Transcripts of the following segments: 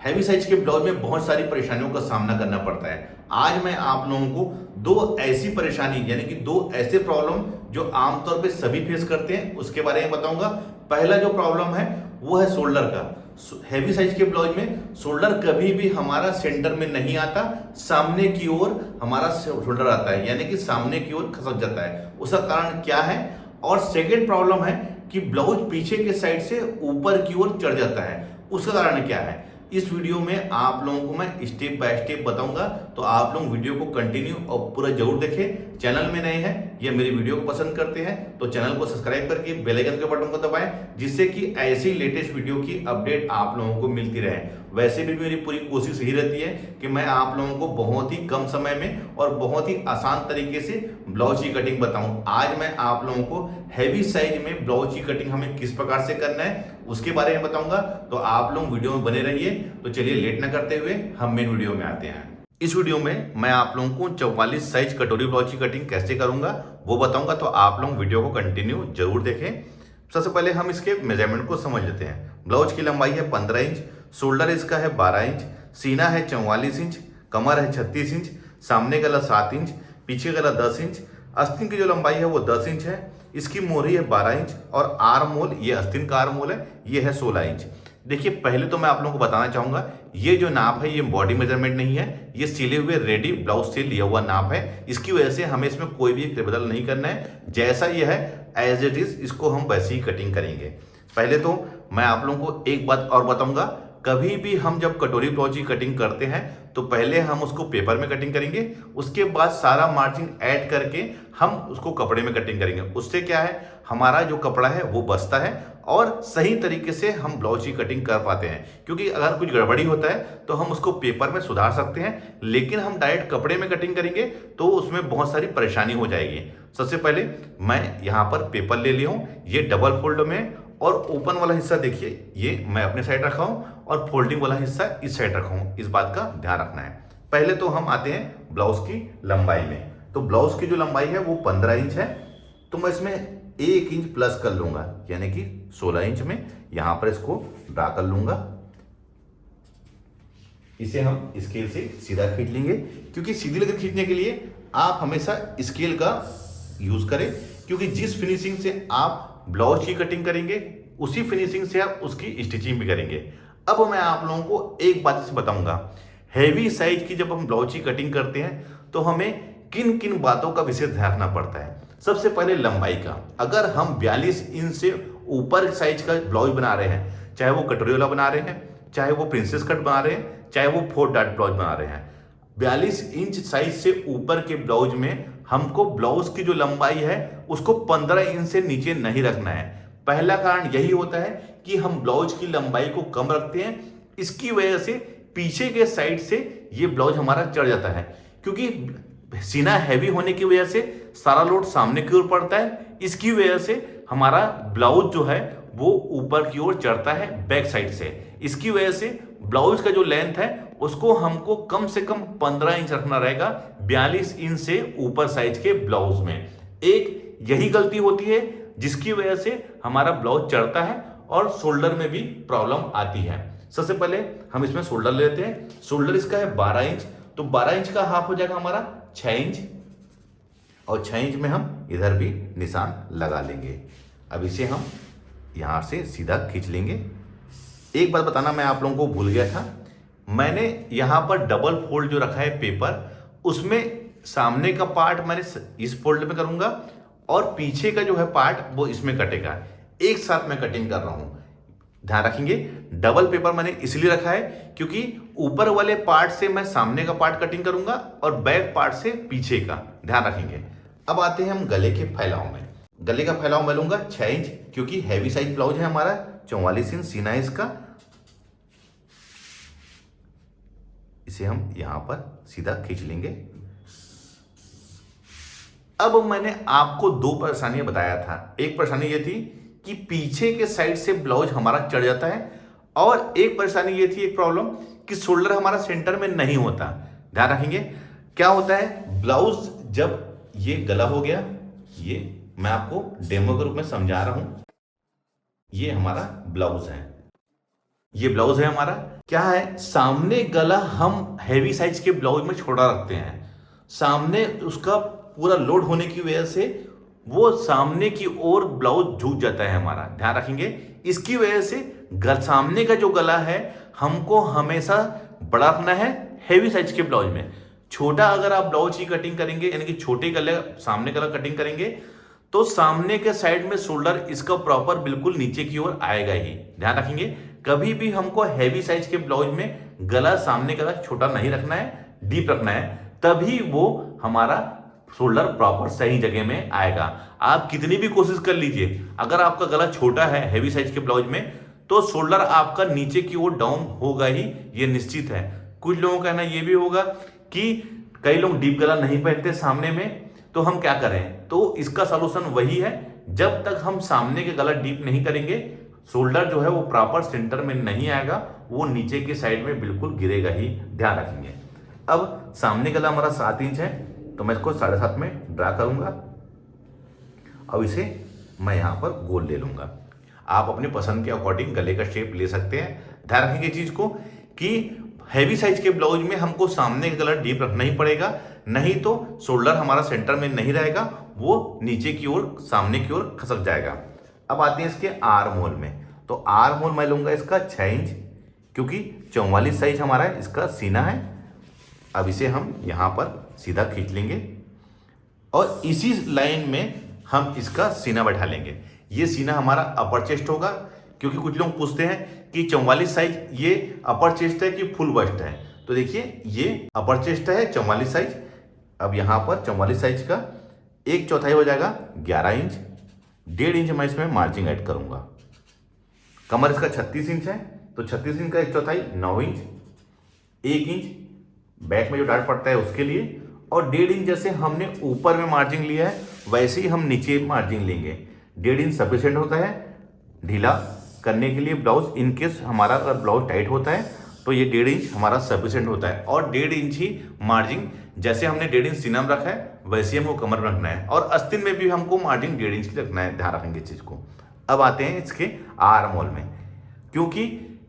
Heavy size के blouse में बहुत सारी परेशानियों का सामना करना पड़ता है। आज मैं आप लोगों को दो ऐसी परेशानी यानी कि दो ऐसे प्रॉब्लम जो आमतौर पे सभी फेस करते हैं उसके बारे में बताऊंगा। पहला जो प्रॉब्लम है वो है शोल्डर का। हैवी साइज के ब्लाउज में शोल्डर कभी भी हमारा सेंटर में नहीं आता, सामने की ओर हमारा शोल्डर आता है, यानी कि सामने की ओर खसक जाता है। उसका कारण क्या है? और सेकेंड प्रॉब्लम है कि ब्लाउज पीछे के साइड से ऊपर की ओर चढ़ जाता है। उसका कारण क्या है? इस वीडियो में आप लोगों को मैं स्टेप बाय स्टेप बताऊंगा, तो आप लोग वीडियो को कंटिन्यू और पूरा जरूर देखें। चैनल में नए हैं या मेरी वीडियो को पसंद करते हैं तो चैनल को सब्सक्राइब करके बेल आइकन के बटन को दबाएं, जिससे कि ऐसी लेटेस्ट वीडियो की अपडेट आप लोगों को मिलती रहे। वैसे भी मेरी पूरी कोशिश यही रहती है कि मैं आप लोगों को बहुत ही कम समय में और बहुत ही आसान तरीके से ब्लाउज की कटिंग बताऊं। आज मैं आप लोगों को हैवी साइज में ब्लाउज की कटिंग हमें किस प्रकार से करना है उसके बारे में बताऊंगा, तो आप लोग वीडियो में बने रहिए। तो चलिए लेट ना करते हुए हम मेन वीडियो में आते हैं। इस वीडियो में मैं आप लोगों को 44 साइज कटोरी ब्लाउज की कटिंग कैसे करूंगा वो बताऊंगा, तो आप लोग वीडियो को कंटिन्यू जरूर देखें। सबसे पहले हम इसके मेजरमेंट को समझ लेते हैं। ब्लाउज की लंबाई है 15 इंच, शोल्डर इसका है 12 इंच, सीना है 44 इंच, कमर है 36 इंच, सामने गला 7 इंच, पीछे गला 10 इंच, आस्तीन की जो लंबाई है वो 10 इंच है, इसकी मोहरी है 12 इंच और आर्म मोल, ये आस्तीन का आर्म मोल है, ये है 16 इंच। देखिए पहले तो मैं आप लोगों को बताना चाहूंगा ये जो नाप है ये बॉडी मेजरमेंट नहीं है, ये सिले हुए रेडी ब्लाउज से लिया हुआ नाप है। इसकी वजह से हमें इसमें कोई भी फेरबदल नहीं करना है, जैसा ये है एज इट इज इसको हम वैसे ही कटिंग करेंगे। पहले तो मैं आप लोगों को एक बात और बताऊंगा, कभी भी हम जब कटोरी ब्लाउज की कटिंग करते हैं तो पहले हम उसको पेपर में कटिंग करेंगे, उसके बाद सारा मार्जिन ऐड करके हम उसको कपड़े में कटिंग करेंगे। उससे क्या है, हमारा जो कपड़ा है वो बचता है और सही तरीके से हम ब्लाउज की कटिंग कर पाते हैं। क्योंकि अगर कुछ गड़बड़ी होता है तो हम उसको पेपर में सुधार सकते हैं, लेकिन हम डायरेक्ट कपड़े में कटिंग करेंगे तो उसमें बहुत सारी परेशानी हो जाएगी। सबसे पहले मैं यहाँ पर पेपर ले लिया हूँ, ये डबल फोल्ड में, और ओपन वाला हिस्सा देखिए ये मैं अपने साइड रखा हूँ और फोल्डिंग वाला हिस्सा इस साइड रखा हूँ। इस बात का ध्यान रखना है। पहले तो हम आते हैं ब्लाउज की लंबाई में। तो ब्लाउज की जो लंबाई है वो 15 इंच है, तो मैं इसमें 1 इंच प्लस कर लूंगा, यानी कि 16 इंच में यहां पर इसको ड्रा कर लूंगा। इसे हम स्केल से सीधा खींच लेंगे, क्योंकि सीधी लकीर खींचने के लिए आप हमेशा स्केल का यूज करें, क्योंकि जिस फिनिशिंग से आप ब्लाउज की कटिंग करेंगे उसी फिनिशिंग से आप उसकी स्टिचिंग भी करेंगे। अब मैं आप लोगों को एक बात से बताऊंगा, हैवी साइज की जब हम ब्लाउज की कटिंग करते हैं तो हमें किन किन बातों का विशेष ध्यान रखना पड़ता है। सबसे पहले लंबाई का, अगर हम 42 इंच से ऊपर साइज का ब्लाउज बना रहे हैं, चाहे वो कटोरी वाला बना रहे हैं, चाहे वो प्रिंसेस कट बना रहे हैं, चाहे वो 4 डॉट ब्लाउज बना रहे हैं, 42 इंच साइज से ऊपर के ब्लाउज में हमको ब्लाउज की जो लंबाई है उसको 15 इंच से नीचे नहीं रखना है। पहला कारण यही होता है कि हम ब्लाउज की लंबाई को कम रखते हैं, इसकी वजह से पीछे के साइड से ये ब्लाउज हमारा चढ़ जाता है, क्योंकि सीना हैवी होने की वजह से सारा लोड सामने की ओर पड़ता है। इसकी वजह से हमारा ब्लाउज जो है वो ऊपर की ओर चढ़ता है बैक साइड से। इसकी वजह से ब्लाउज का जो लेंथ है उसको हमको कम से कम 15 इंच रखना रहेगा 42 इंच से ऊपर साइज के ब्लाउज में। एक यही गलती होती है जिसकी वजह से हमारा ब्लाउज चढ़ता है और शोल्डर में भी प्रॉब्लम आती है। सबसे पहले हम इसमें शोल्डर लेते हैं। शोल्डर इसका है 12 इंच, तो 12 इंच का हाफ हो जाएगा हमारा 6 इंच, और 6 इंच में हम इधर भी निशान लगा लेंगे। अब इसे हम यहां से सीधा खींच लेंगे। एक बात बताना मैं आप लोगों को भूल गया था, मैंने यहां पर डबल फोल्ड जो रखा है पेपर, उसमें सामने का पार्ट मैंने इस फोल्ड में करूंगा और पीछे का जो है पार्ट वो इसमें कटेगा। एक साथ मैं कटिंग कर रहा हूं, ध्यान रखेंगे। डबल पेपर मैंने इसलिए रखा है क्योंकि ऊपर वाले पार्ट से मैं सामने का पार्ट कटिंग करूंगा और बैक पार्ट से पीछे का, ध्यान रखेंगे। अब आते हैं हम गले के फैलाव में। गले का फैलाव मैं लूंगा 6 इंच, क्योंकि हैवी साइज ब्लाउज है हमारा। 44 इंच सीना है इसका, इसे हम यहां पर सीधा खींच लेंगे। अब मैंने आपको 2 परेशानियां बताया था। एक परेशानी यह थी कि पीछे के साइड से ब्लाउज हमारा चढ़ जाता है, और एक परेशानी ये थी, एक प्रॉब्लम, कि शोल्डर हमारा सेंटर में नहीं होता। ध्यान रखेंगे क्या होता है, ब्लाउज जब ये गला हो गया, ये मैं आपको डेमो के रूप में समझा रहा हूं, ये हमारा ब्लाउज है। ये ब्लाउज है हमारा। क्या है, सामने गला हम हैवी साइज के ब्लाउज में छोटा रखते हैं, सामने उसका पूरा लोड होने की वजह से वो सामने की ओर ब्लाउज झुक जाता है हमारा, ध्यान रखेंगे। इसकी वजह से सामने का जो गला है हमको हमेशा बड़ा रखना है हैवी साइज के ब्लाउज में। छोटा अगर आप ब्लाउज की कटिंग करेंगे, यानी कि छोटे गले सामने गला कटिंग करेंगे, तो सामने के साइड में शोल्डर इसका प्रॉपर बिल्कुल नीचे की ओर आएगा ही, ध्यान रखेंगे। कभी भी हमको हैवी साइज के ब्लाउज में गला सामने गला छोटा नहीं रखना है, डीप रखना है, तभी वो हमारा शोल्डर प्रॉपर सही जगह में आएगा। आप कितनी भी कोशिश कर लीजिए, अगर आपका गला छोटा है हैवी साइज के ब्लाउज में, तो शोल्डर आपका नीचे की ओर डाउन होगा ही, ये निश्चित है। कुछ लोगों का कहना ये भी होगा कि कई लोग डीप गला नहीं पहनते सामने में, तो हम क्या करें? तो इसका सलूशन वही है, जब तक हम सामने के गला डीप नहीं करेंगे, शोल्डर जो है वो प्रॉपर सेंटर में नहीं आएगा, वो नीचे के साइड में बिल्कुल गिरेगा ही, ध्यान रखेंगे। अब सामने गला हमारा 7 इंच है, तो मैं इसको 7.5 में ड्रा करूंगा। अब इसे मैं यहां पर गोल ले लूंगा। आप अपने पसंद के अकॉर्डिंग गले का शेप ले सकते हैं। ध्यान रखेंगे चीज को कि हैवी साइज के ब्लाउज में हमको सामने का गला डीप रखना ही पड़ेगा, नहीं तो शोल्डर हमारा सेंटर में नहीं रहेगा, वो नीचे की ओर सामने की ओर खसक जाएगा। अब आते हैं इसके आर्म होल में। तो आर्म होल मैं लूंगा इसका 6 इंच, क्योंकि 44 साइज हमारा है, इसका सीना है। अब इसे हम यहां पर सीधा खींच लेंगे और इसी लाइन में हम इसका सीना बैठा लेंगे। ये सीना हमारा अपर चेस्ट होगा, क्योंकि कुछ लोग पूछते हैं कि 44 साइज ये अपर चेस्ट है कि फुल बस्ट है। तो देखिए ये अपर चेस्ट है 44 साइज। अब यहां पर 44 साइज का 1/4 हो जाएगा 11 इंच। 1.5 इंच मैं इसमें मार्जिन ऐड करूंगा। कमर इसका 36 इंच है, तो 36 इंच का 1/4 9 इंच। 1 इंच बैक में जो डार्ट पड़ता है उसके लिए, और 1.5 इंच जैसे हमने ऊपर में मार्जिन लिया है वैसे ही हम नीचे मार्जिन लेंगे। 1.5 इंच सफिशिएंट होता है ढीला करने के लिए ब्लाउज। इनकेस हमारा अगर ब्लाउज टाइट होता है तो ये 1.5 इंच हमारा सफिशिएंट होता है, और 1.5 इंच ही मार्जिन, जैसे हमने 1.5 इंच सीना में रखा है वैसे ही हमको कमर में रखना है, और आस्तीन में भी हमको मार्जिन 1.5 इंच की रखना है, ध्यान रखेंगे इस चीज को। अब आते हैं इसके आर्म होल में। क्योंकि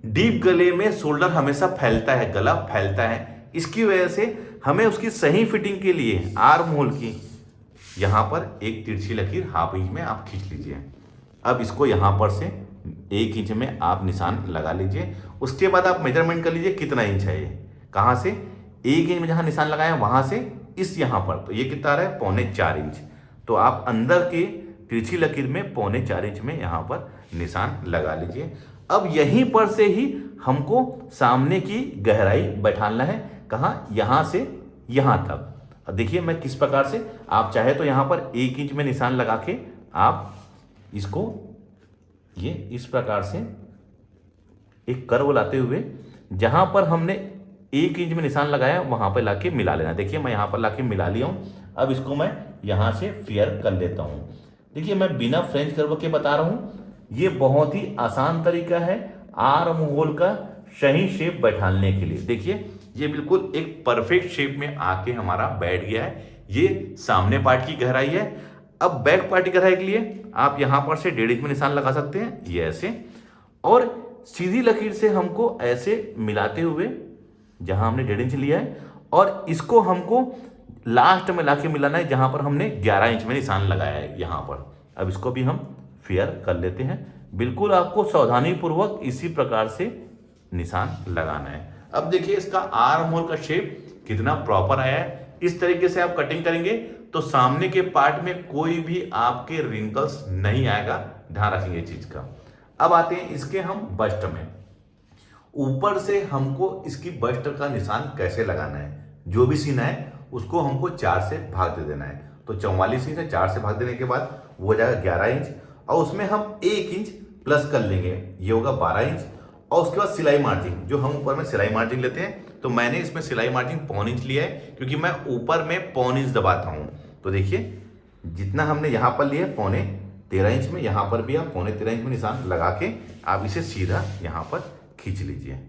डीप गले में शोल्डर हमेशा फैलता है, गला फैलता है, इसकी वजह से हमें उसकी सही फिटिंग के लिए आर्म होल की यहां पर एक तिरछी लकीर 1/2 इंच में आप खींच लीजिए। अब इसको यहां पर से 1 इंच में आप निशान लगा लीजिए। उसके बाद आप मेजरमेंट कर लीजिए कितना इंच है ये, कहां से 1 इंच में जहां निशान लगाया वहां से इस यहां पर, तो ये कितना आ रहा है 3.25 इंच। तो आप अंदर के तिरछी लकीर में 3.25 इंच में यहां पर निशान लगा लीजिए। अब यहीं पर से ही हमको सामने की गहराई बैठाना है, कहां, यहां से यहां तक। अब देखिए मैं किस प्रकार से, आप चाहे तो यहां पर 1 इंच में निशान लगा के आप इसको ये इस प्रकार से एक कर्व लाते हुए जहां पर हमने 1 इंच में निशान लगाया वहां पर लाके मिला लेना। देखिए मैं यहां पर लाके मिला लिया हूं। अब इसको मैं यहां से फेयर कर लेता हूं। देखिए मैं बिना फ्रेंच कर्व के बता रहा हूं, ये बहुत ही आसान तरीका है आर्म होल का सही शेप बैठाने के लिए। देखिए ये बिल्कुल एक परफेक्ट शेप में आके हमारा बैठ गया है। ये सामने पार्ट की गहराई है। अब बैक पार्ट की गहराई के लिए आप यहां पर से 1.5 इंच में निशान लगा सकते हैं, ये ऐसे, और सीधी लकीर से हमको ऐसे मिलाते हुए जहां हमने 1.5 इंच लिया है, और इसको हमको लास्ट में लाके मिलाना है जहां पर हमने 11 इंच में निशान लगाया है यहां पर। अब इसको भी हम फेयर कर लेते हैं। बिल्कुल आपको सावधानी पूर्वक इसी प्रकार से निशान लगाना है। अब देखिए इसका आर्म होल का शेप कितना प्रॉपर आया है। इस तरीके से आप कटिंग करेंगे तो सामने के पार्ट में कोई भी आपके रिंकल्स नहीं आएगा, ध्यान रखेंगे इस चीज का। अब आते हैं इसके हम बस्ट में। ऊपर से हमको इसकी बस्ट का निशान कैसे लगाना है, जो भी सीना है उसको हमको 4 से भाग दे देना है। तो 44 इंच है, 4 से भाग देने के बाद वो हो जाएगा 11 इंच, और उसमें हम 1 इंच प्लस कर लेंगे, ये होगा 12 इंच। और उसके बाद सिलाई मार्जिन, जो हम ऊपर में सिलाई मार्जिन लेते हैं, तो मैंने इसमें सिलाई मार्जिन 1/4 इंच लिया है, क्योंकि मैं ऊपर में 1/4 इंच दबाता हूं। तो देखिए जितना हमने यहां पर लिया 13.5 इंच में, यहां पर भी आप 13.5 इंच में निशान लगा के आप इसे सीधा यहां पर खींच लीजिए।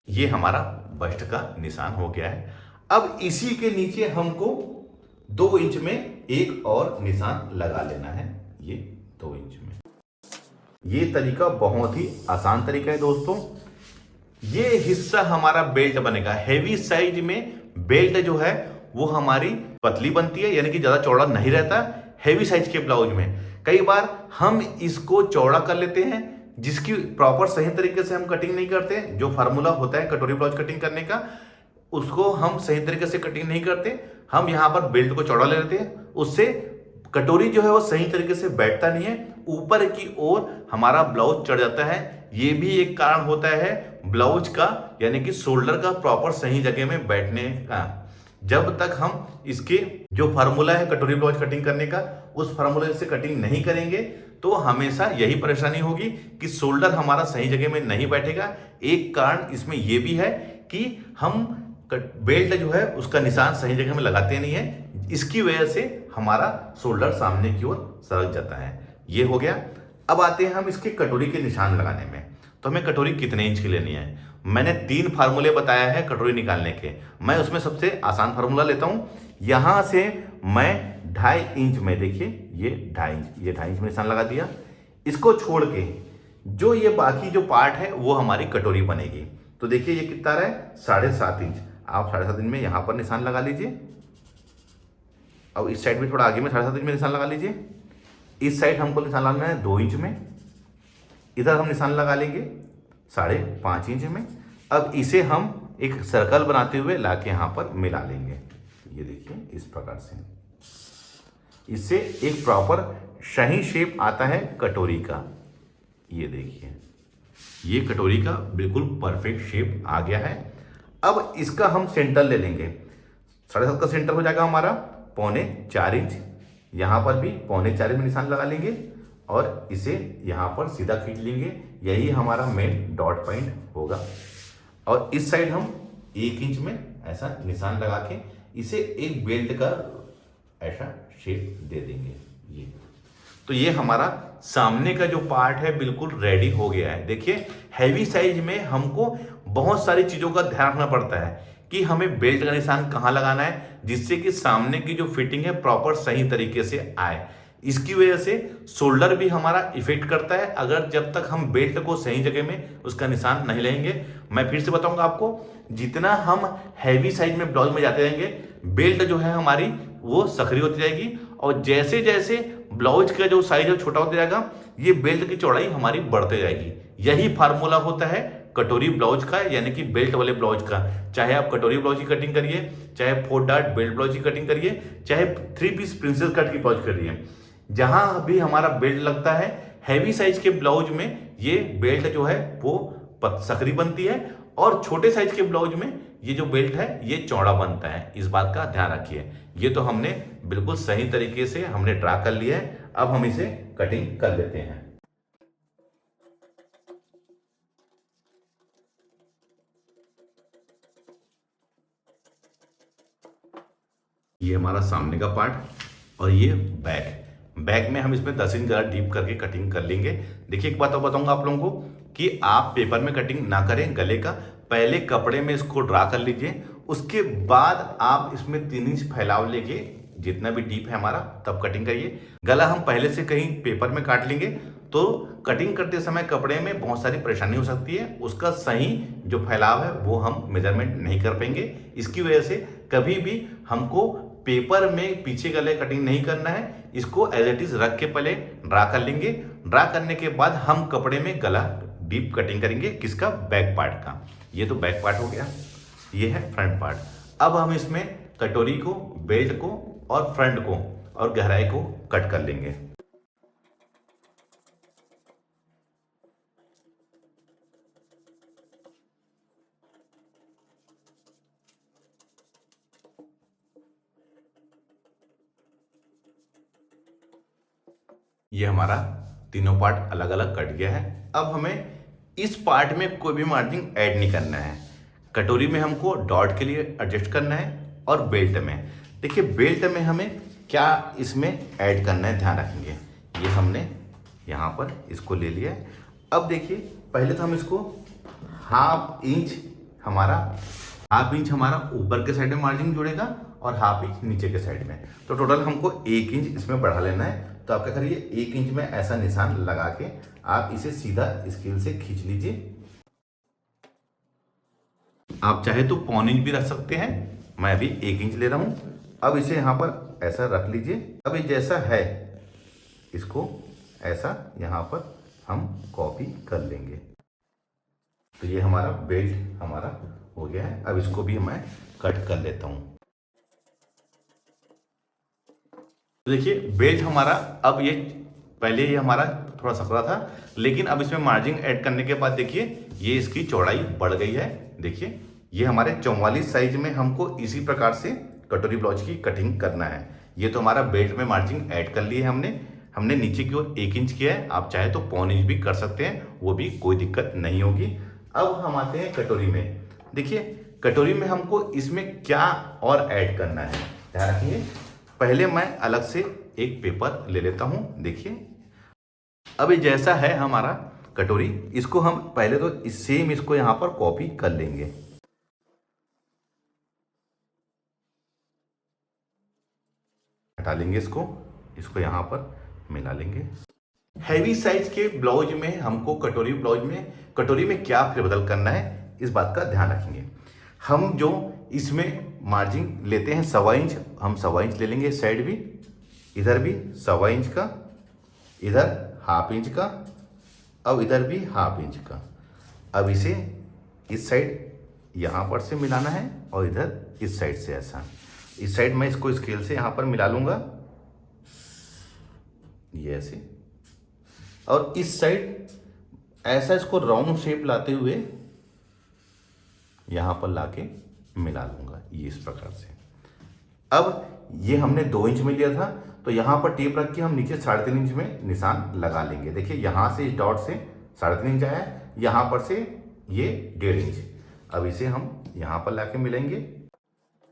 ये हमारा बस्ट का निशान हो गया है। अब इसी के नीचे हमको 2 इंच में एक और निशान लगा लेना है, ये 2 इंच में। ये तरीका बहुत ही आसान तरीका है दोस्तों। ये हिस्सा हमारा बेल्ट बनेगा। हैवी साइज में बेल्ट जो है वो हमारी पतली बनती है, यानी कि ज्यादा चौड़ा नहीं रहता हैवी साइज के ब्लाउज में। कई बार हम इसको चौड़ा कर लेते हैं, जिसकी प्रॉपर सही तरीके से हम कटिंग नहीं करते। जो फार्मूला होता है कटोरी ब्लाउज कटिंग करने का, उसको हम सही तरीके से कटिंग नहीं करते। हम यहाँ पर बेल्ट को चौड़ा ले लेते हैं, उससे कटोरी जो है वो सही तरीके से बैठता नहीं है, ऊपर की ओर हमारा ब्लाउज चढ़ जाता है। ये भी एक कारण होता है ब्लाउज का, यानी कि शोल्डर का प्रॉपर सही जगह में बैठने का। जब तक हम इसके जो फार्मूला है कटोरी ब्लाउज कटिंग करने का, उस फार्मूले से कटिंग नहीं करेंगे तो हमेशा यही परेशानी होगी कि शोल्डर हमारा सही जगह में नहीं बैठेगा। एक कारण इसमें यह भी है कि हम बेल्ट जो है उसका निशान सही जगह में लगाते नहीं है, इसकी वजह से हमारा शोल्डर सामने की ओर सरक जाता है। ये हो गया। अब आते हैं हम इसके कटोरी के निशान लगाने में। तो हमें कटोरी कितने इंच की लेनी है? मैंने 3 फार्मूले बताया है कटोरी निकालने के। मैं उसमें सबसे आसान फार्मूला लेता हूं। यहां से मैं 2.5 इंच में, देखिए ये 2.5 इंच, ये 2.5 इंच में निशान लगा दिया। इसको छोड़ के जो ये बाकी जो पार्ट है वो हमारी कटोरी बनेगी। तो देखिए ये कितना रहा है, 7.5 इंच। आप 7.5 इंच में यहां पर निशान लगा लीजिए। अब इस साइड में थोड़ा आगे में 7.5 इंच में निशान लगा लीजिए। इस साइड हमको निशान लगाना है 2 इंच में। इधर हम निशान लगा लेंगे 5.5 इंच में। अब इसे हम एक सर्कल बनाते हुए लाके यहां पर मिला लेंगे। ये देखिए इस प्रकार से, इससे एक प्रॉपर सही शेप आता है कटोरी का। ये देखिए ये कटोरी का बिल्कुल परफेक्ट शेप आ गया है। अब इसका हम सेंटर ले लेंगे। 7.5 का सेंटर हो जाएगा हमारा 3.25 इंच। यहां पर भी 3.25 इंच में निशान लगा लेंगे और इसे यहां पर सीधा खींच लेंगे। यही हमारा मेन डॉट पॉइंट होगा। और इस साइड हम 1 इंच में ऐसा निशान लगा के इसे एक बेल्ट का ऐसा शेप दे देंगे। ये तो ये हमारा सामने का जो पार्ट है बिल्कुल रेडी हो गया है। देखिए हैवी साइज में हमको बहुत सारी चीजों का ध्यान रखना पड़ता है कि हमें बेल्ट का निशान कहाँ लगाना है, जिससे कि सामने की जो फिटिंग है प्रॉपर सही तरीके से आए। इसकी वजह से शोल्डर भी हमारा इफेक्ट करता है, अगर जब तक हम बेल्ट को सही जगह में उसका निशान नहीं लेंगे। मैं फिर से बताऊंगा आपको, जितना हम हैवी साइज में ब्लाउज में जाते रहेंगे, बेल्ट जो है हमारी वो सक्रिय होती जाएगी। और जैसे जैसे ब्लाउज का जो साइज है छोटा होता जाएगा, ये बेल्ट की चौड़ाई हमारी बढ़ते जाएगी। यही फार्मूला होता है कटोरी ब्लाउज का, यानी कि बेल्ट वाले ब्लाउज का। चाहे आप कटोरी ब्लाउज की कटिंग करिए, चाहे 4 डार्ट बेल्ट ब्लाउज की कटिंग करिए, चाहे 3 पीस प्रिंसेस कट की ब्लाउज करिए, जहां भी हमारा बेल्ट लगता है हैवी साइज के ब्लाउज में ये बेल्ट जो है वो सक्रिय बनती है, और छोटे साइज के ब्लाउज में ये जो बेल्ट है ये चौड़ा बनता है। इस बात का ध्यान रखिए। ये तो हमने बिल्कुल सही तरीके से हमने ड्रा कर लिया है। अब हम इसे कटिंग कर लेते हैं। ये हमारा सामने का पार्ट और ये बैक में हम इसमें 10 इंच ज़्यादा डीप करके कटिंग कर लेंगे। देखिए एक बात और बताऊंगा आप लोगों को कि आप पेपर में कटिंग ना करें गले का, पहले कपड़े में इसको ड्रा कर लीजिए। उसके बाद आप इसमें 3 इंच फैलाव लेके जितना भी डीप है हमारा तब कटिंग करिए। गला हम पहले से कहीं पेपर में काट लेंगे तो कटिंग करते समय कपड़े में बहुत सारी परेशानी हो सकती है। उसका सही जो फैलाव है वो हम मेजरमेंट नहीं कर पाएंगे। इसकी वजह से कभी भी हमको पेपर में पीछे गले कटिंग नहीं करना है। इसको एज इट इज रख के पहले ड्रा कर लेंगे। ड्रा करने के बाद हम कपड़े में गला डीप कटिंग करेंगे। किसका? बैक पार्ट का। ये तो बैक पार्ट हो गया, ये है फ्रंट पार्ट। अब हम इसमें कटोरी को, बेल्ट को और फ्रंट को और गहराई को कट कर लेंगे। ये हमारा तीनों पार्ट अलग अलग कट गया है। अब हमें इस पार्ट में कोई भी मार्जिन ऐड नहीं करना है। कटोरी में हमको डॉट के लिए एडजस्ट करना है और बेल्ट में, देखिए बेल्ट में हमें क्या इसमें ऐड करना है ध्यान रखेंगे। ये हमने यहाँ पर इसको ले लिया है। अब देखिए पहले तो हम इसको हाफ इंच हमारा ऊपर के साइड में मार्जिन जुड़ेगा और हाफ इंच नीचे के साइड में। तो टोटल हमको 1 इंच इसमें बढ़ा लेना है। तो आप क्या करिए, 1 इंच में ऐसा निशान लगा के आप इसे सीधा स्केल से खींच लीजिए। आप चाहे तो पौन इंच भी रख सकते हैं, मैं अभी 1 इंच ले रहा हूं। अब इसे यहाँ पर ऐसा रख लीजिए। अब ये जैसा है इसको ऐसा यहाँ पर हम कॉपी कर लेंगे। तो ये हमारा बेल्ट हमारा हो गया है। अब इसको भी मैं कट कर लेता हूँ। तो देखिए बेल्ट हमारा, अब ये पहले ये हमारा थोड़ा सकरा था, लेकिन अब इसमें मार्जिन ऐड करने के बाद देखिए ये इसकी चौड़ाई बढ़ गई है। देखिए ये हमारे 44 साइज में हमको इसी प्रकार से कटोरी ब्लाउज की कटिंग करना है। ये तो हमारा बेल्ट में मार्जिन ऐड कर लिए हमने नीचे की ओर 1 इंच किया है। आप चाहे तो पौन इंच भी कर सकते हैं, वो भी कोई दिक्कत नहीं होगी। अब हम आते हैं कटोरी में। देखिए कटोरी में हमको इसमें क्या और ऐड करना है, ध्यान रखिए। पहले मैं अलग से एक पेपर ले लेता हूं। देखिए अब ये जैसा है हमारा कटोरी, इसको हम पहले तो सेम इसको यहां पर कॉपी कर लेंगे। हटा लेंगे इसको यहां पर मिला लेंगे। हैवी साइज के ब्लाउज में हमको कटोरी में क्या फेरबदल करना है, इस बात का ध्यान रखेंगे। हम जो इसमें मार्जिन लेते हैं 1.25 इंच, हम 1.25 इंच ले लेंगे। इस साइड भी, इधर भी 1.25 इंच का, इधर 1/2 इंच का, अब इधर भी 1/2 इंच का। अब इसे इस साइड यहाँ पर से मिलाना है और इधर इस साइड से ऐसा। इस साइड मैं इसको स्केल से यहाँ पर मिला लूँगा, ये ऐसे। और इस साइड ऐसा इसको राउंड शेप लाते हुए यहां पर लाके मिला लूंगा, ये इस प्रकार से। अब ये हमने 2 इंच में लिया था, तो यहां पर टेप रख के हम नीचे 3.5 इंच में निशान लगा लेंगे। देखिए यहां से इस डॉट से 3.5 इंच आया, यहां पर से ये 1.5 इंच। अब इसे हम यहां पर लाके मिलाएंगे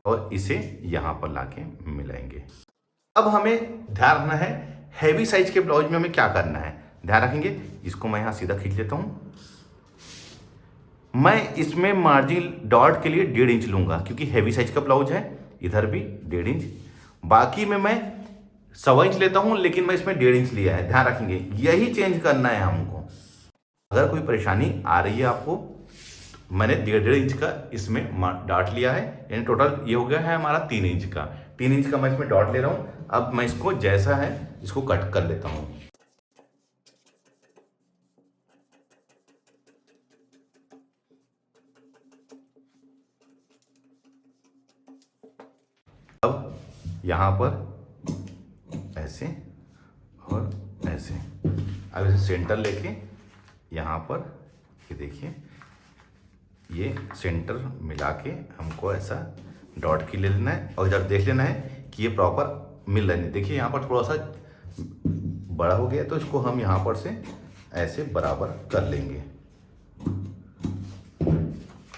और इसे यहां पर लाके मिलाएंगे। अब हमें ध्यान रखना है हैवी साइज के ब्लाउज में हमें क्या करना है, ध्यान रखेंगे। इसको मैं यहां सीधा खींच लेता हूं। मैं इसमें मार्जिन डॉट के लिए 1.5 इंच लूंगा, क्योंकि हैवी साइज का ब्लाउज है। इधर भी 1.5 इंच, बाकी में मैं 1.25 इंच लेता हूं, लेकिन मैं इसमें 1.5 इंच लिया है। ध्यान रखेंगे यही चेंज करना है हमको। अगर कोई परेशानी आ रही है आपको, मैंने 1.5 इंच का इसमें डॉट लिया है, यानी टोटल ये हो गया है हमारा 3 इंच का। 3 इंच का मैं इसमें डॉट ले रहा हूं। अब मैं इसको जैसा है इसको कट कर लेता हूं। अब यहां पर ऐसे और ऐसे, अब इसे सेंटर लेके यहां पर ये देखिए, ये सेंटर मिला के हमको ऐसा डॉट की ले लेना है और इधर देख लेना है कि ये प्रॉपर मिल रहा है। देखिए यहाँ पर थोड़ा सा बड़ा हो गया, तो इसको हम यहाँ पर से ऐसे बराबर कर लेंगे।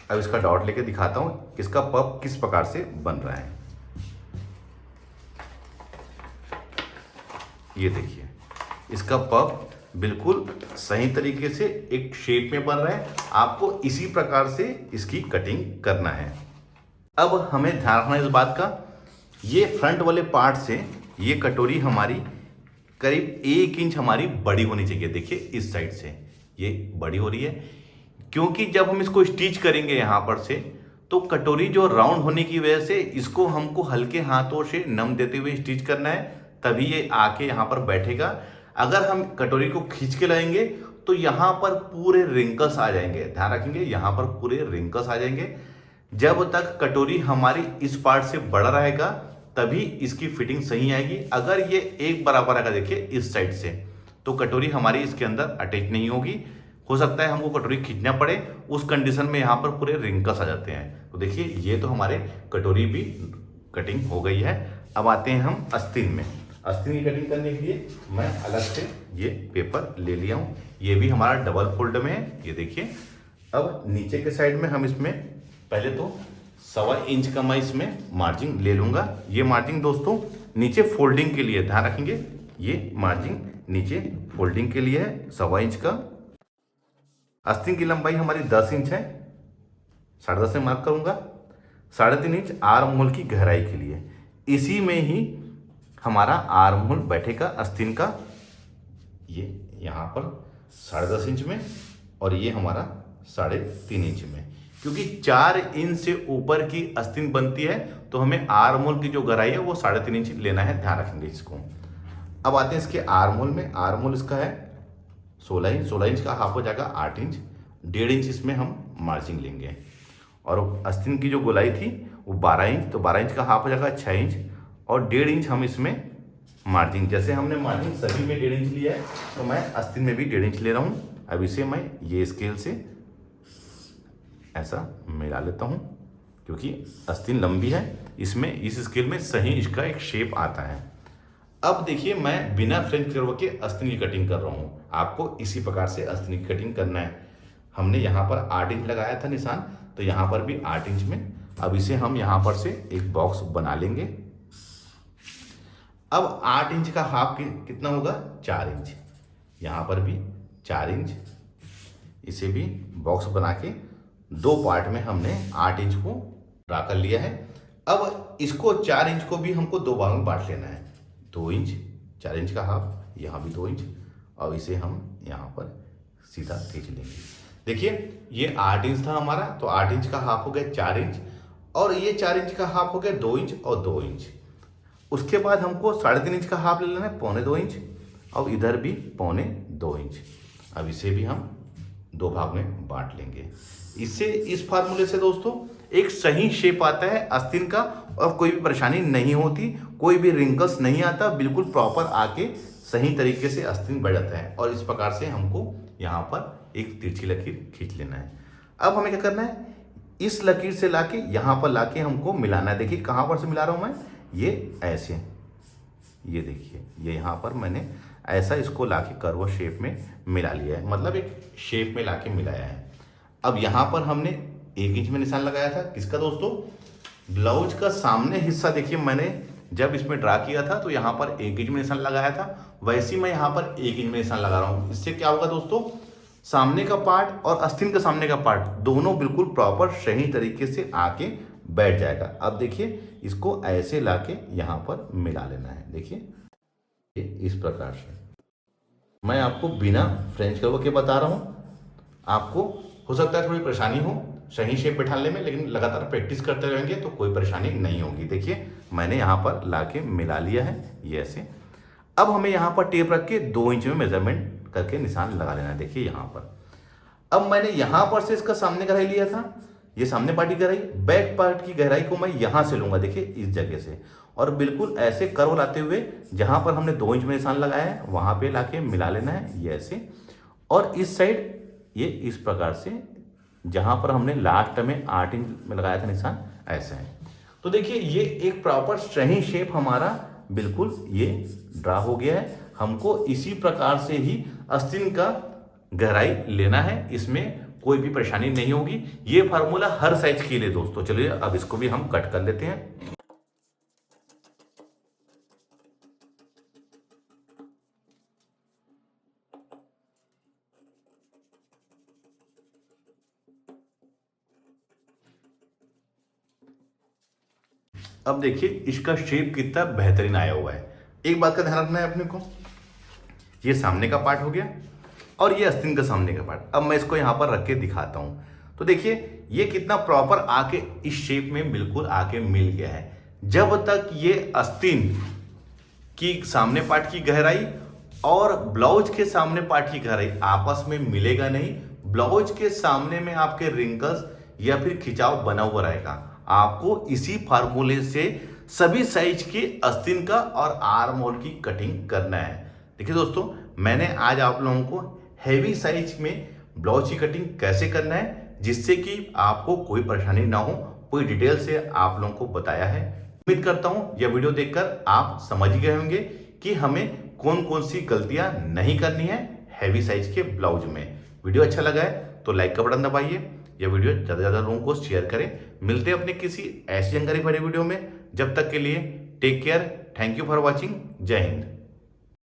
अब इसका डॉट लेके दिखाता हूँ कि इसका पफ किस प्रकार से बन रहा है। ये देखिए इसका पफ बिल्कुल सही तरीके से एक शेप में बन रहा है। आपको इसी प्रकार से इसकी कटिंग करना है। अब हमें ध्यान रखना है इस बात का, ये फ्रंट वाले पार्ट से ये कटोरी हमारी करीब 1 इंच हमारी बड़ी होनी चाहिए। देखिए इस साइड से ये बड़ी हो रही है, क्योंकि जब हम इसको स्टिच करेंगे यहाँ पर से, तो कटोरी जो राउंड होने की वजह से इसको हमको हल्के हाथों से नम देते हुए स्टिच करना है, तभी ये आके यहाँ पर बैठेगा। अगर हम कटोरी को खींच के लाएंगे तो यहाँ पर पूरे रिंकल्स आ जाएंगे। ध्यान रखेंगे यहाँ पर पूरे रिंकल्स आ जाएंगे। जब तक कटोरी हमारी इस पार्ट से बड़ा रहेगा तभी इसकी फिटिंग सही आएगी। अगर ये एक बराबर आएगा देखिए इस साइड से, तो कटोरी हमारी इसके अंदर अटैच नहीं होगी। हो सकता है हमको कटोरी खींचना पड़े, उस कंडीशन में यहाँ पर पूरे रिंकल्स आ जाते हैं। तो देखिए ये तो हमारे कटोरी भी कटिंग हो गई है। अब आते हैं हम आस्तीन में। आस्तीन की कटिंग करने के लिए मैं अलग से ये पेपर ले लिया हूँ। ये भी हमारा डबल फोल्ड में है, ये देखिए। अब नीचे के साइड में हम इसमें पहले तो 1.25 इंच का मैं इसमें मार्जिन ले लूंगा। ये मार्जिन दोस्तों नीचे फोल्डिंग के लिए, ध्यान रखेंगे ये मार्जिन नीचे फोल्डिंग के लिए है 1.25 इंच का। आस्तीन की लंबाई हमारी 10 इंच है, 10.5 में मार्क करूंगा। 3.5 इंच आर्म होल की गहराई के लिए। इसी में ही हमारा आर्म होल बैठेगा आस्तीन का, ये यहाँ पर 10.5 इंच में और ये हमारा 3.5 इंच में। क्योंकि 4 इंच से ऊपर की आस्तीन बनती है तो हमें आर्म होल की जो गहराई है वो 3.5 इंच लेना है, ध्यान रखेंगे इसको। अब आते हैं इसके आर्म होल में। आर्म होल इसका है 16 इंच, 16 इंच का हाफ हो जाएगा 8 इंच, 1.5 इंच इसमें हम मार्जिन लेंगे। और आस्तीन की जो गोलाई थी वो 12 इंच, तो 12 इंच का हाफ हो जाएगा 6 इंच और 1.5 इंच हम इसमें मार्जिन, जैसे हमने मार्जिन सभी में 1.5 इंच लिया है तो मैं आस्तीन में भी 1.5 इंच ले रहा हूँ। अब इसे मैं ये स्केल से ऐसा मिला लेता हूँ, क्योंकि आस्तीन लंबी है, इसमें इस स्केल में सही इसका एक शेप आता है। अब देखिए मैं बिना फ्रेंच कर्व के आस्तीन की कटिंग कर रहा हूँ, आपको इसी प्रकार से आस्तीन की कटिंग करना है। हमने यहाँ पर 8 इंच लगाया था निशान, तो यहाँ पर भी 8 इंच में। अब इसे हम यहाँ पर से एक बॉक्स बना लेंगे। अब 8 इंच का हाफ कितना होगा, 4 इंच, यहाँ पर भी 4 इंच। इसे भी बॉक्स बना के 2 पार्ट में हमने 8 इंच को ड्रा कर लिया है। अब इसको 4 इंच को भी हमको 2 भाग में बांट लेना है, 2 इंच, 4 इंच का हाफ, यहाँ भी 2 इंच, और इसे हम यहाँ पर सीधा खींच लेंगे। देखिए ये 8 इंच था हमारा, तो 8 इंच का हाफ हो गया 4 इंच, और ये 4 इंच का हाफ हो गया 2 इंच और 2 इंच। उसके बाद हमको 3.5 इंच का हाफ ले लेना है, 1.25 इंच, और इधर भी 1.25 इंच। अब इसे भी हम 2 भाग में बांट लेंगे। इससे, इस फार्मूले से दोस्तों एक सही शेप आता है आस्तीन का, और कोई भी परेशानी नहीं होती, कोई भी रिंकल्स नहीं आता, बिल्कुल प्रॉपर आके सही तरीके से आस्तीन बैठ जाता है। और इस प्रकार से हमको यहाँ पर एक तिरछी लकीर खींच लेना है। अब हमें क्या करना है, इस लकीर से लाके यहाँ पर लाके हमको मिलाना है। देखिए कहाँ पर से मिला रहा हूँ मैं, ये ऐसे, ये देखिए ये यहाँ पर मैंने ऐसा इसको लाके कर्व शेप में मिला लिया है, मतलब एक शेप में लाके मिलाया है। अब यहाँ पर हमने 1 इंच में निशान लगाया था, किसका दोस्तों, ब्लाउज का सामने हिस्सा। देखिए मैंने जब इसमें ड्रा किया था तो यहाँ पर 1 इंच में निशान लगाया था, वैसे ही मैं यहाँ पर 1 इंच में निशान लगा रहा हूँ। इससे क्या होगा दोस्तों, सामने का पार्ट और आस्तीन का सामने का पार्ट दोनों बिल्कुल प्रॉपर सही तरीके से आके बैठ जाएगा। अब देखिए इसको ऐसे लाके यहाँ पर मिला लेना है। देखिए इस प्रकार से मैं आपको बिना फ्रेंच कर्व के बता रहा हूँ। आपको हो सकता है थोड़ी परेशानी हो सही शेप बैठाने में, लेकिन लगातार प्रैक्टिस करते रहेंगे तो कोई परेशानी नहीं होगी। देखिए मैंने यहाँ पर लाके मिला लिया है ये ऐसे। अब हमें यहाँ पर टेप रख के 2 इंच में मेजरमेंट करके निशान लगा लेना है। देखिए यहाँ पर अब मैंने यहाँ पर से इसका सामने गहराई लिया था, ये सामने पार्ट की गहराई, बैक पार्ट की गहराई को मैं यहाँ से लूंगा, देखिए इस जगह से, और बिल्कुल ऐसे कर्व लाते हुए जहाँ पर हमने 2 इंच में निशान लगाया है वहाँ पे लाके मिला लेना है ये ऐसे। और इस साइड ये इस प्रकार से, जहाँ पर हमने लास्ट में 8 इंच में लगाया था निशान, ऐसे है। तो देखिए ये एक प्रॉपर सही शेप हमारा बिल्कुल ये ड्रा हो गया है। हमको इसी प्रकार से ही आस्तीन का गहराई लेना है, इसमें कोई भी परेशानी नहीं होगी। ये फार्मूला हर साइज के लिए दोस्तों। चलिए अब इसको भी हम कट कर लेते हैं। अब देखिए इसका शेप कितना बेहतरीन आया हुआ है। एक बात का ध्यान रखना है अपने को, ये सामने का पार्ट हो गया और ये आस्तीन का सामने का पार्ट। अब मैं इसको यहाँ पर रख के दिखाता हूँ, तो देखिए ये कितना प्रॉपर आके इस शेप में बिल्कुल आके मिल गया है। जब तक ये आस्तीन की सामने पार्ट की गहराई और ब्लाउज के सामने पार्ट की गहराई आपस में मिलेगा नहीं, ब्लाउज के सामने में आपके रिंकल्स या फिर खिंचाव बना हुआ रहेगा। आपको इसी फार्मूले से सभी साइज के आस्तीन का और आर्म होल की कटिंग करना है। देखिए दोस्तों मैंने आज आप लोगों को हैवी साइज में ब्लाउज की कटिंग कैसे करना है, जिससे कि आपको कोई परेशानी ना हो, पूरी डिटेल से आप लोगों को बताया है। उम्मीद करता हूं यह वीडियो देखकर आप समझ गए होंगे कि हमें कौन कौन सी गलतियां नहीं करनी है हैवी साइज के ब्लाउज में। वीडियो अच्छा लगा है तो लाइक का बटन दबाइए, यह वीडियो ज़्यादा से ज़्यादा लोगों को शेयर करें। मिलते हैं अपने किसी ऐसी जानकारी भरे वीडियो में, जब तक के लिए take care, thank you for watching, जय हिंद।